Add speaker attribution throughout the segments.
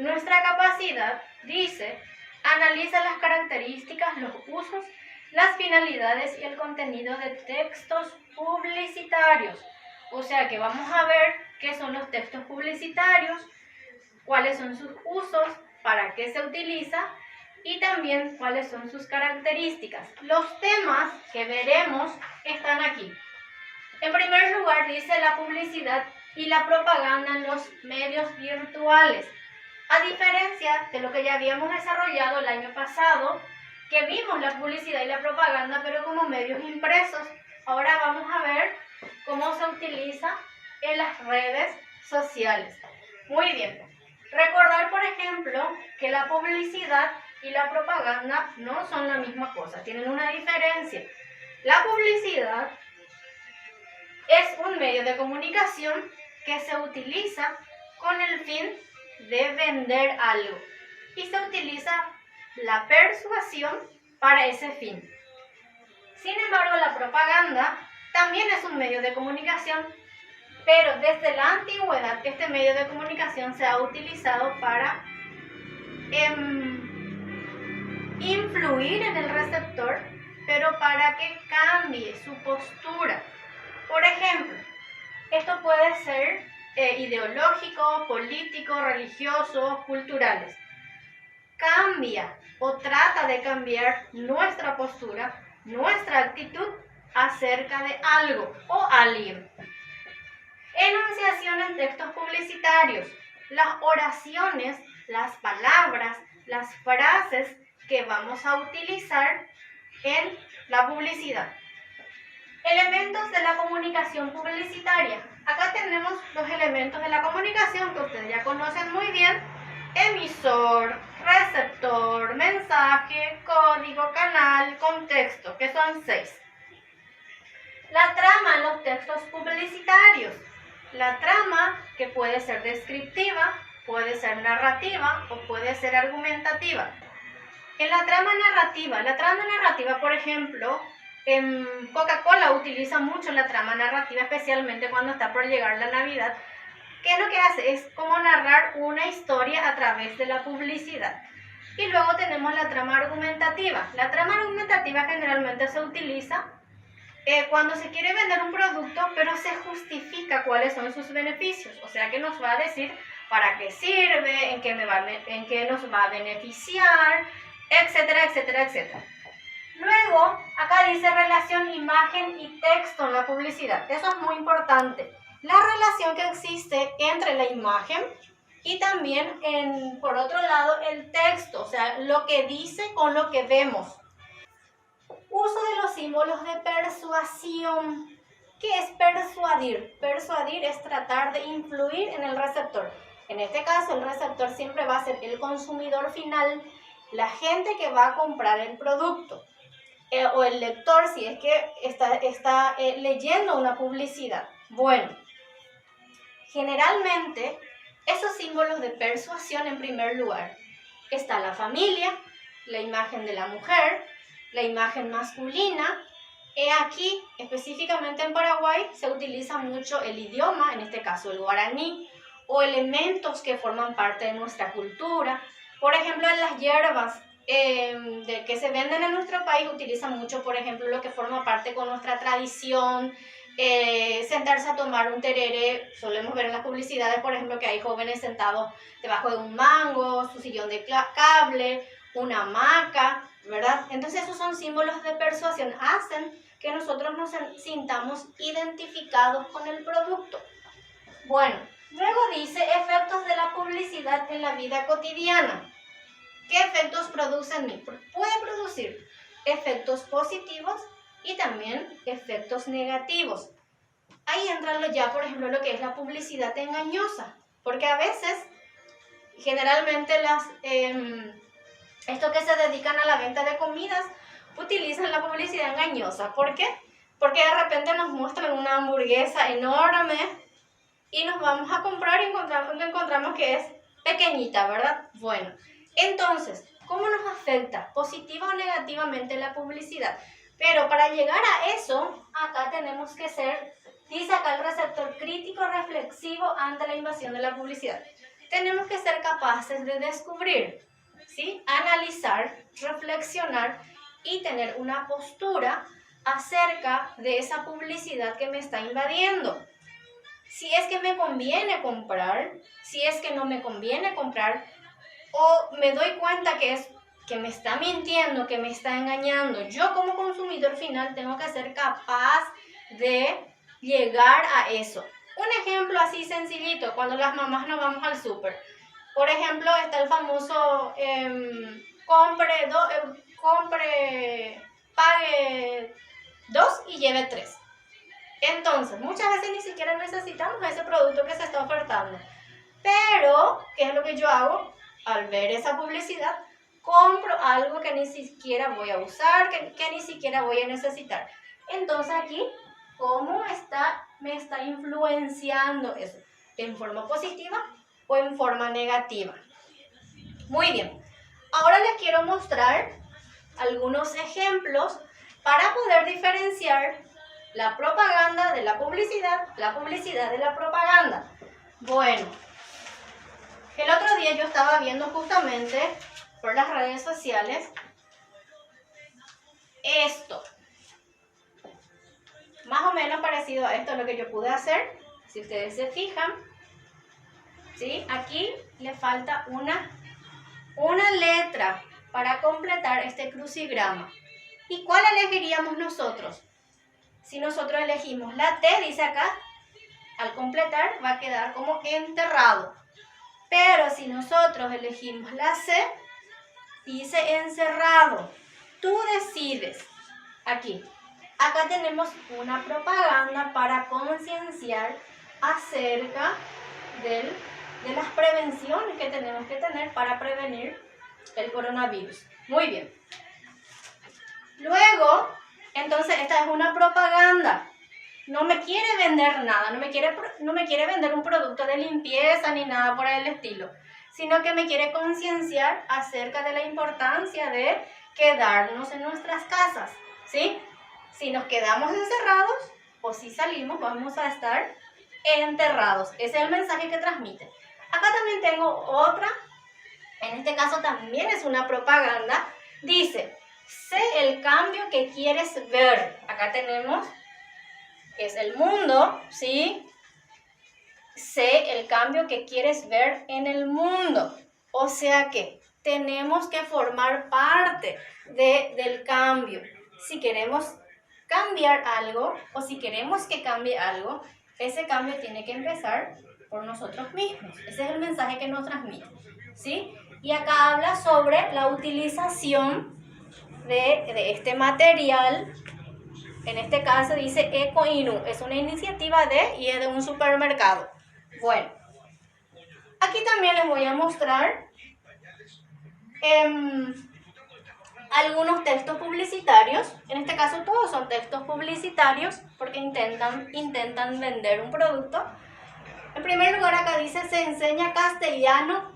Speaker 1: Nuestra capacidad, dice, analiza las características, los usos, las finalidades y el contenido de textos publicitarios. O sea que vamos a ver qué son los textos publicitarios, cuáles son sus usos, para qué se utiliza y también cuáles son sus características. Los temas que veremos están aquí. En primer lugar, dice la publicidad y la propaganda en los medios virtuales. A diferencia de lo que ya habíamos desarrollado el año pasado, que vimos la publicidad y la propaganda, pero como medios impresos, ahora vamos a ver cómo se utiliza en las redes sociales. Muy bien. Recordar, por ejemplo, que la publicidad y la propaganda no son la misma cosa, tienen una diferencia. La publicidad es un medio de comunicación que se utiliza con el fin de vender algo y se utiliza la persuasión para ese fin. Sin embargo, la propaganda también es un medio de comunicación, pero desde la antigüedad este medio de comunicación se ha utilizado para influir en el receptor, pero para que cambie su postura. Por ejemplo, esto puede ser ideológico, político, religioso, culturales. Cambia o trata de cambiar nuestra postura, nuestra actitud acerca de algo o alguien. Enunciación en textos publicitarios. Las oraciones, las palabras, las frases que vamos a utilizar en la publicidad. Elementos de la comunicación publicitaria. Acá tenemos los elementos de la comunicación que ustedes ya conocen muy bien. Emisor, receptor, mensaje, código, canal, contexto, que son 6. La trama en los textos publicitarios. La trama, que puede ser descriptiva, puede ser narrativa o puede ser argumentativa. En la trama narrativa, por ejemplo, Coca-Cola utiliza mucho la trama narrativa, especialmente cuando está por llegar la Navidad. ¿Qué es lo que hace? Es como narrar una historia a través de la publicidad. Y luego tenemos la trama argumentativa. La trama argumentativa generalmente se utiliza cuando se quiere vender un producto, pero se justifica cuáles son sus beneficios. O sea, que nos va a decir para qué sirve, en qué nos va a beneficiar, etcétera, etcétera, etcétera. Luego, acá dice relación imagen y texto en la publicidad. Eso es muy importante. La relación que existe entre la imagen y también, por otro lado, el texto. O sea, lo que dice con lo que vemos. Uso de los símbolos de persuasión. ¿Qué es persuadir? Persuadir es tratar de influir en el receptor. En este caso, el receptor siempre va a ser el consumidor final, la gente que va a comprar el producto. O el lector, si es que está leyendo una publicidad. Bueno, generalmente, esos símbolos de persuasión, en primer lugar, está la familia, la imagen de la mujer, la imagen masculina. Aquí, específicamente en Paraguay, se utiliza mucho el idioma, en este caso el guaraní, o elementos que forman parte de nuestra cultura. Por ejemplo, en las hierbas que se venden en nuestro país, utilizan mucho, por ejemplo, lo que forma parte con nuestra tradición. Sentarse a tomar un tereré, solemos ver en las publicidades, por ejemplo, que hay jóvenes sentados debajo de un mango, su sillón de cable, una hamaca, ¿verdad? Entonces esos son símbolos de persuasión, hacen que nosotros nos sintamos identificados con el producto. Bueno, luego dice efectos de la publicidad en la vida cotidiana. ¿Qué efectos produce en mí? Puede producir efectos positivos y también efectos negativos. Ahí entra ya, por ejemplo, lo que es la publicidad engañosa, porque a veces, generalmente estos que se dedican a la venta de comidas utilizan la publicidad engañosa. ¿Por qué? Porque de repente nos muestran una hamburguesa enorme y nos vamos a comprar y encontramos que es pequeñita, ¿verdad? Bueno, entonces, ¿cómo nos afecta positiva o negativamente la publicidad? Pero para llegar a eso, acá tenemos que ser, dice acá el receptor crítico reflexivo ante la invasión de la publicidad. tenemos que ser capaces de descubrir, ¿sí? Analizar, reflexionar y tener una postura acerca de esa publicidad que me está invadiendo. Si es que me conviene comprar, si es que no me conviene comprar, o me doy cuenta que me está mintiendo, que me está engañando. Yo como consumidor final tengo que ser capaz de llegar a eso. Un ejemplo así sencillito, cuando las mamás nos vamos al súper. Por ejemplo, está el famoso pague 2 y lleve 3. Entonces, muchas veces ni siquiera necesitamos ese producto que se está ofertando. Pero, ¿qué es lo que yo hago? Al ver esa publicidad, compro algo que ni siquiera voy a usar, que ni siquiera voy a necesitar. Entonces aquí, ¿cómo me está influenciando eso? ¿En forma positiva o en forma negativa? Muy bien. Ahora les quiero mostrar algunos ejemplos para poder diferenciar la propaganda de la publicidad de la propaganda. Bueno, el otro día yo estaba viendo justamente por las redes sociales esto. Más o menos parecido a esto es lo que yo pude hacer. Si ustedes se fijan, ¿sí? Aquí le falta una letra para completar este crucigrama. ¿Y cuál elegiríamos nosotros? Si nosotros elegimos la T, dice acá, al completar va a quedar como enterrado. Pero si nosotros elegimos la C, dice encerrado. Tú decides. Aquí. Acá tenemos una propaganda para concienciar acerca de las prevenciones que tenemos que tener para prevenir el coronavirus. Muy bien. Luego, entonces esta es una propaganda. No me quiere vender nada, no me quiere vender un producto de limpieza ni nada por el estilo, sino que me quiere concienciar acerca de la importancia de quedarnos en nuestras casas, ¿sí? Si nos quedamos encerrados o si salimos, vamos a estar enterrados. Ese es el mensaje que transmite. Acá también tengo otra, en este caso también es una propaganda. Dice, sé el cambio que quieres ver. Acá tenemos, es el mundo, ¿sí? Sé el cambio que quieres ver en el mundo. O sea que tenemos que formar parte del cambio. Si queremos cambiar algo o si queremos que cambie algo, ese cambio tiene que empezar por nosotros mismos. Ese es el mensaje que nos transmite, ¿sí? Y acá habla sobre la utilización de este material. En este caso dice Eco Inu, es una iniciativa y es de un supermercado. Bueno, aquí también les voy a mostrar algunos textos publicitarios. En este caso todos son textos publicitarios porque intentan vender un producto. En primer lugar acá dice se enseña castellano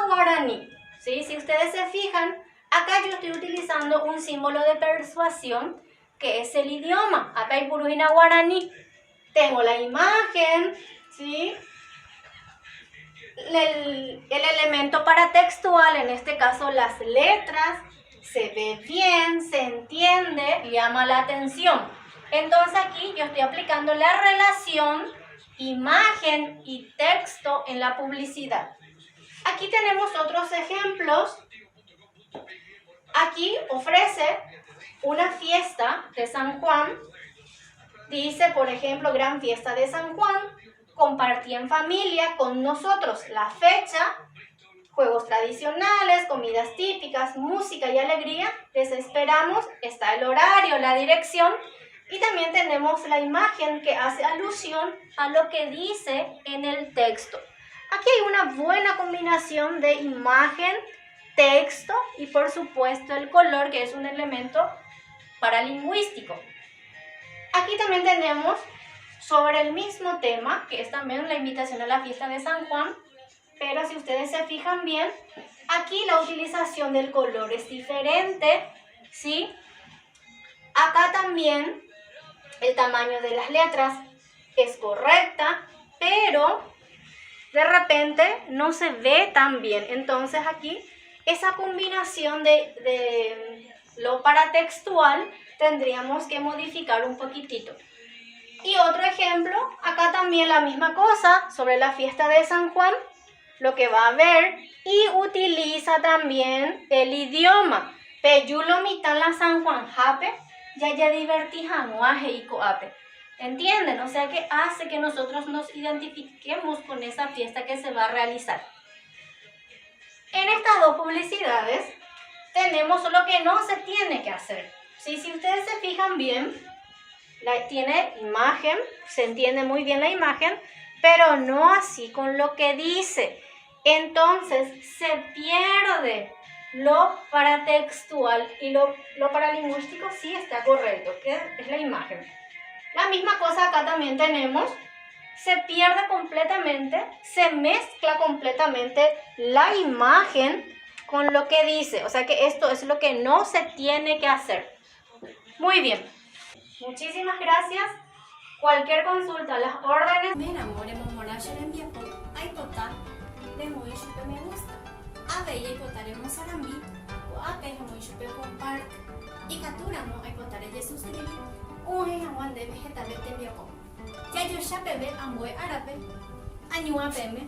Speaker 1: guaraní. ¿Sí? Si ustedes se fijan, acá yo estoy utilizando un símbolo de persuasión que es el idioma. Acá hay Purujina guaraní. Tengo la imagen, ¿sí? El elemento paratextual, en este caso las letras, se ve bien, se entiende, llama la atención. Entonces aquí yo estoy aplicando la relación imagen y texto en la publicidad. Aquí tenemos otros ejemplos. Aquí ofrece una fiesta de San Juan. Dice, por ejemplo, gran fiesta de San Juan. Compartí en familia con nosotros la fecha, juegos tradicionales, comidas típicas, música y alegría. Les esperamos. Está el horario, la dirección. Y también tenemos la imagen que hace alusión a lo que dice en el texto. Aquí hay una buena combinación de imagen, texto y por supuesto el color, que es un elemento paralingüístico. Aquí también tenemos sobre el mismo tema, que es también la invitación a la fiesta de San Juan, pero si ustedes se fijan bien, aquí la utilización del color es diferente, ¿sí? Acá también el tamaño de las letras es correcta, pero de repente no se ve tan bien. Entonces aquí esa combinación de lo paratextual tendríamos que modificar un poquitito. Y otro ejemplo, acá también la misma cosa, sobre la fiesta de San Juan, lo que va a ver, y utiliza también el idioma. Peyulo mitan la San Juan jape, ya divertijanuaje y coape. ¿Entienden? O sea que hace que nosotros nos identifiquemos con esa fiesta que se va a realizar. En estas dos publicidades tenemos lo que no se tiene que hacer. ¿Sí? Si ustedes se fijan bien, tiene imagen, se entiende muy bien la imagen, pero no así con lo que dice. Entonces se pierde lo paratextual y lo paralingüístico sí está correcto, que es la imagen. La misma cosa acá también tenemos, se pierde completamente, se mezcla completamente la imagen con lo que dice. O sea que esto es lo que no se tiene que hacer. Muy bien. Muchísimas gracias. Cualquier consulta, las órdenes.
Speaker 2: Me enamoré, momorayo en viejo. Hay cota, de muy chupe me gusta. A ver, y cotaremos sarambi. O a ver, muy chupe compart. Y caturamo, hay cotare de suscribir. Un aguante vegetales de viejo. Ya yo ya bebé, amboy árabe. Añua peme.